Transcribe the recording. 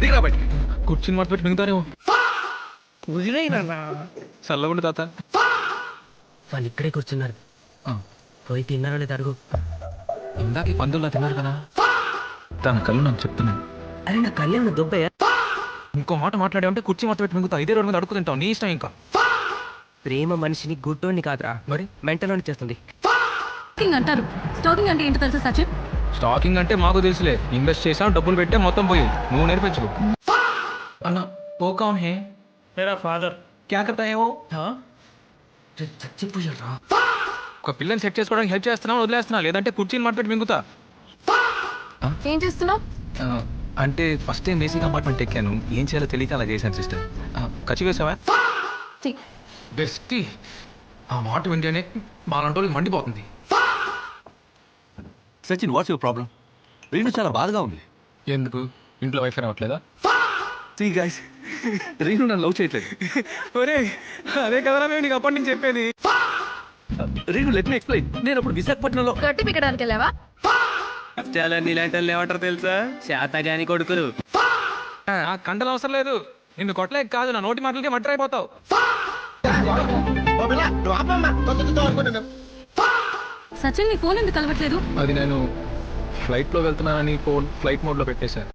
దిగరా బయటికి. కూర్చుని మాట పెట్టి మిగతారేమో. వదిలేనా చల్లగుండు తాత. వాళ్ళు ఇక్కడే కూర్చున్నారు. పోయి తిన్నారో లేదు అడుగు. ఇందాక ఈ పందుల్లా తిన్నారు కదా, తన కళ్ళు నాకు చెప్తున్నాను. అరే నా కళ్యాణ్ దుబ్బయ్యా. ఇంకో మాట మాట్లాడావంటే కుర్చీ మాట పెట్టి మిగతా ఇదే రోడ్డు మీద అడుగు తింటావు. నీ ఇష్టం. ఇంకా ప్రేమ మనిషిని గుడ్డోని కాదురా, మరి మెంటలోని చేస్తుంది. స్టాకింగ్ అంటారు. స్టాకింగ్ అంటే ఏంటో తెలుసా సచిన్? స్టాకింగ్ అంటే మాకు తెలుసులే. ఇన్వెస్ట్ చేసాం, డబ్బులు పెట్టే మొత్తం పోయి. నువ్వు నేర్పించు అన్న. ఓ కౌన్ హే? మేరా ఫాదర్. క్యా కర్తా హై వో? చచ్చిపోయారా? ఒక పిల్లని సెట్ చేసుకోవడానికి హెల్ప్ చేస్తున్నావు, వదిలేస్తున్నా. లేదంటే కుర్చీని మాట పెట్టి మింగుతా. ఏం చేస్తున్నావు? అంటే ఫస్ట్ టైం ఏసీ కంపార్ట్మెంట్ ఎక్కాను. ఏం చేయాలో తెలియక అలా చేశాను సిస్టర్. ఖర్చు వేసావా? బెస్ట్. ఆ మాట వింటేనే మాలాంటి వాళ్ళకి మండిపోతుంది. Sachin, what's your problem? Reenu చాలా బాధగా ఉంది. ఎందుకు? ఇంట్లో వైఫై రావట్లేదా? సీ గైస్, రీను నన్ను లవ్ చేయట్లేదు. ఒరే, అదే కదరా మేము నీకు అప్పటి నుంచి చెప్పేది. Reenu, let me explain. నేను అప్పుడు విశాఖపట్నంలో గట్టి పిక్కడానికి వెళ్ళావా? చాలా నీలాంటి వాళ్ళు ఏమంటారు తెలుసా? శాతగాని కొడుకులు. ఆ కండలు అవసరం లేదు. నిన్ను కొట్టలేక కాదు, నా నోటి మాటలకే మటర్ అయిపోతావు. సచిన్ నీ ఫోన్ ఎందుకు కలవట్లేదు? అది నేను ఫ్లైట్లో వెళ్తున్నానని ఫోన్ ఫ్లైట్ మోడ్లో పెట్టేశాను.